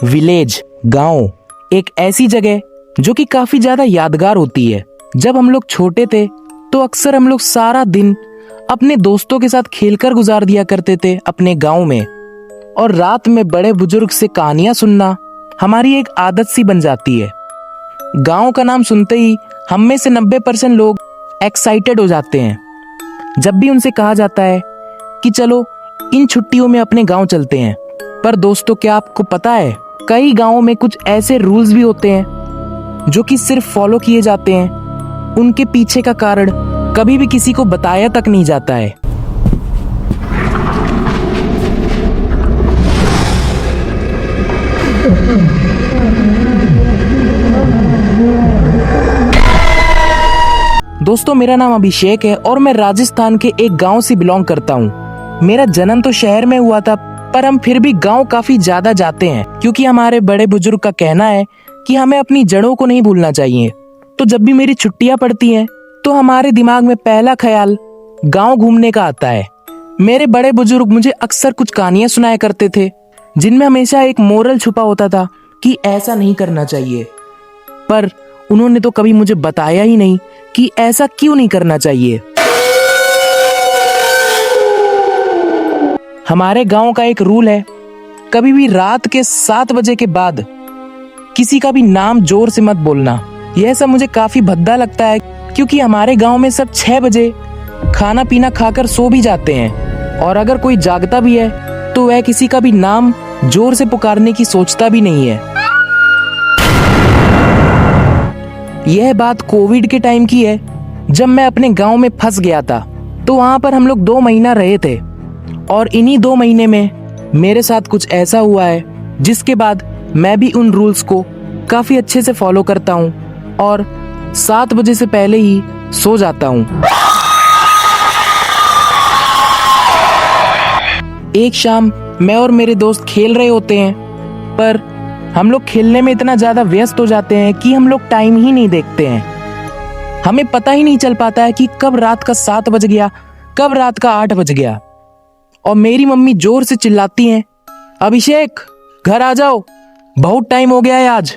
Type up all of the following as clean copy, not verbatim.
Village, गांव एक ऐसी जगह जो कि काफी ज्यादा यादगार होती है। जब हम लोग छोटे थे तो अक्सर हम लोग सारा दिन अपने दोस्तों के साथ खेलकर गुजार दिया करते थे अपने गांव में, और रात में बड़े बुजुर्ग से कहानियां सुनना हमारी एक आदत सी बन जाती है। गांव का नाम सुनते ही हम में से 90% लोग एक्साइटेड हो जाते हैं जब भी उनसे कहा जाता है कि चलो इन छुट्टियों में अपने गांव चलते हैं। पर दोस्तों, क्या आपको पता है कई गांवों में कुछ ऐसे रूल्स भी होते हैं जो कि सिर्फ फॉलो किए जाते हैं, उनके पीछे का कारण कभी भी किसी को बताया तक नहीं जाता है। दोस्तों, मेरा नाम अभिषेक है और मैं राजस्थान के एक गांव से बिलोंग करता हूं। मेरा जन्म तो शहर में हुआ था, पर हम फिर भी गांव काफी ज्यादा जाते हैं क्योंकि हमारे बड़े बुजुर्ग का कहना है कि हमें अपनी जड़ों को नहीं भूलना चाहिए। तो जब भी मेरी छुट्टियां पड़ती हैं तो हमारे दिमाग में पहला ख्याल गांव घूमने का आता है। मेरे बड़े बुजुर्ग मुझे अक्सर कुछ कहानियां सुनाया करते थे जिनमें हमेशा एक मोरल छुपा होता था कि ऐसा नहीं करना चाहिए, पर उन्होंने तो कभी मुझे बताया ही नहीं कि ऐसा क्यों नहीं करना चाहिए। हमारे गांव का एक रूल है, कभी भी रात के 7 बजे के बाद किसी का भी नाम जोर से मत बोलना। यह सब मुझे काफी भद्दा लगता है क्योंकि हमारे गांव में सब 6 बजे खाना पीना खाकर सो भी जाते हैं, और अगर कोई जागता भी है तो वह किसी का भी नाम जोर से पुकारने की सोचता भी नहीं है। यह बात कोविड के टाइम की है, जब मैं अपने गांव में फंस गया था। तो वहां पर हम लोग 2 महीना रहे थे, और इन्हीं 2 महीने में मेरे साथ कुछ ऐसा हुआ है जिसके बाद मैं भी उन रूल्स को काफी अच्छे से फॉलो करता हूं और 7 बजे से पहले ही सो जाता हूं। एक शाम मैं और मेरे दोस्त खेल रहे होते हैं, पर हम लोग खेलने में इतना ज्यादा व्यस्त हो जाते हैं कि हम लोग टाइम ही नहीं देखते हैं। हमें पता ही नहीं चल पाता है कि कब रात का 7 बज गया, कब रात का 8 बज गया। और मेरी मम्मी जोर से चिल्लाती हैं, अभिषेक घर आ जाओ, बहुत टाइम हो गया है आज।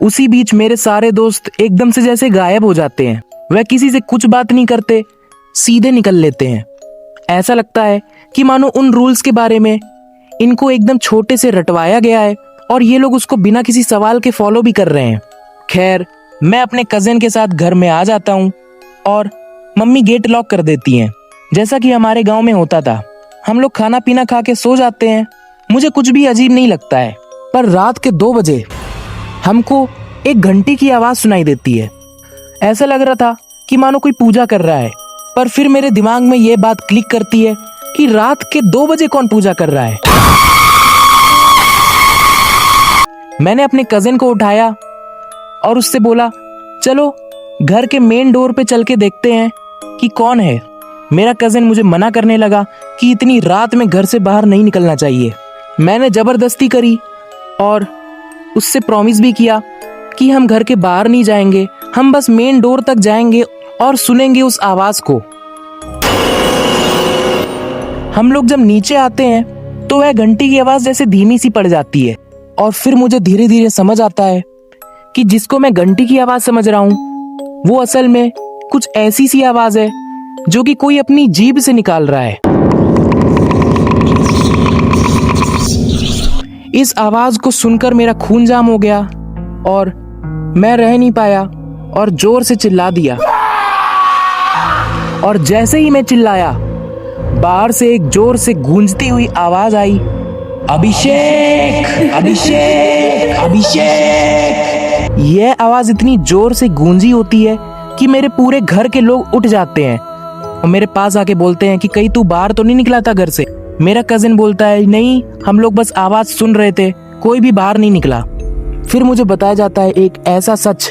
उसी बीच मेरे सारे दोस्त एकदम से जैसे गायब हो जाते हैं। वह किसी से कुछ बात नहीं करते, सीधे निकल लेते हैं। ऐसा लगता है कि मानो उन रूल्स के बारे में इनको एकदम छोटे से रटवाया गया है और ये लोग उसको बिना किसी सवाल के फॉलो भी कर रहे हैं। खैर, मैं अपने कजिन के साथ घर में आ जाता हूँ और मम्मी गेट लॉक कर देती हैं, जैसा कि हमारे गांव में होता था। हम लोग खाना पीना खा के सो जाते हैं। मुझे कुछ भी अजीब नहीं लगता है, पर रात के 2 बजे हमको एक घंटी की आवाज सुनाई देती है। ऐसा लग रहा था कि मानो कोई पूजा कर रहा है, पर फिर मेरे दिमाग में यह बात क्लिक करती है कि रात के 2 बजे कौन पूजा कर रहा है। मैंने अपने कजिन को उठाया और उससे बोला, चलो घर के मेन डोर पे चल के देखते हैं कि कौन है। मेरा कजिन मुझे मना करने लगा कि इतनी रात में घर से बाहर नहीं निकलना चाहिए। मैंने जबरदस्ती करी और उससे प्रॉमिस भी किया कि हम घर के बाहर नहीं जाएंगे, हम बस मेन डोर तक जाएंगे और सुनेंगे उस आवाज को। हम लोग जब नीचे आते हैं तो वह घंटी की आवाज जैसे धीमी सी पड़ जाती है, और फिर मुझे धीरे धीरे समझ आता है कि जिसको मैं घंटी की आवाज समझ रहा हूं वो असल में कुछ ऐसी सी आवाज है जो कि कोई अपनी जीभ से निकाल रहा है। इस आवाज को सुनकर मेरा खून जाम हो गया और मैं रह नहीं पाया और जोर से चिल्ला दिया। और जैसे ही मैं चिल्लाया, बाहर से एक जोर से गूंजती हुई आवाज आई, अभिषेक अभिषेक अभिषेक। यह आवाज इतनी जोर से गूंजी होती है कि मेरे पूरे घर के लोग उठ जाते हैं और मेरे पास आके बोलते हैं कि कहीं तू बाहर तो नहीं निकला था घर से। मेरा कजिन बोलता है, नहीं, हम लोग बस आवाज सुन रहे थे, कोई भी बाहर नहीं निकला। फिर मुझे बताया जाता है एक ऐसा सच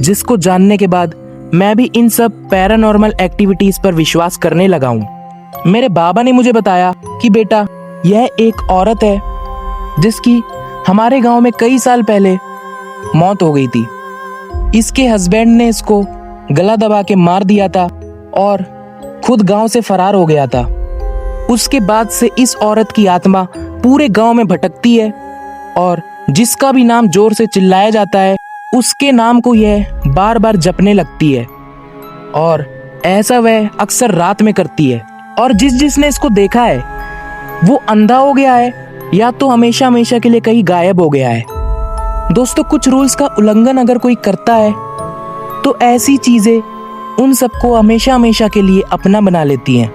जिसको जानने के बाद मैं भी इन सब पैरानॉर्मल एक्टिविटीज पर विश्वास करने लगा हूँ। मेरे बाबा ने मुझे बताया कि बेटा, यह एक औरत है जिसकी हमारे गांव में कई साल पहले मौत हो गई थी। इसके हस्बैंड ने इसको गला दबा के मार दिया था और खुद गांव से फरार हो गया था। उसके बाद से इस औरत की आत्मा पूरे गांव में भटकती है और जिसका भी नाम जोर से चिल्लाया जाता है उसके नाम को यह बार बार जपने लगती है, और ऐसा वह अक्सर रात में करती है। और जिसने इसको देखा है वो अंधा हो गया है या तो हमेशा हमेशा के लिए कहीं गायब हो गया है। दोस्तों, कुछ रूल्स का उल्लंघन अगर कोई करता है तो ऐसी चीजें उन सबको हमेशा हमेशा के लिए अपना बना लेती हैं।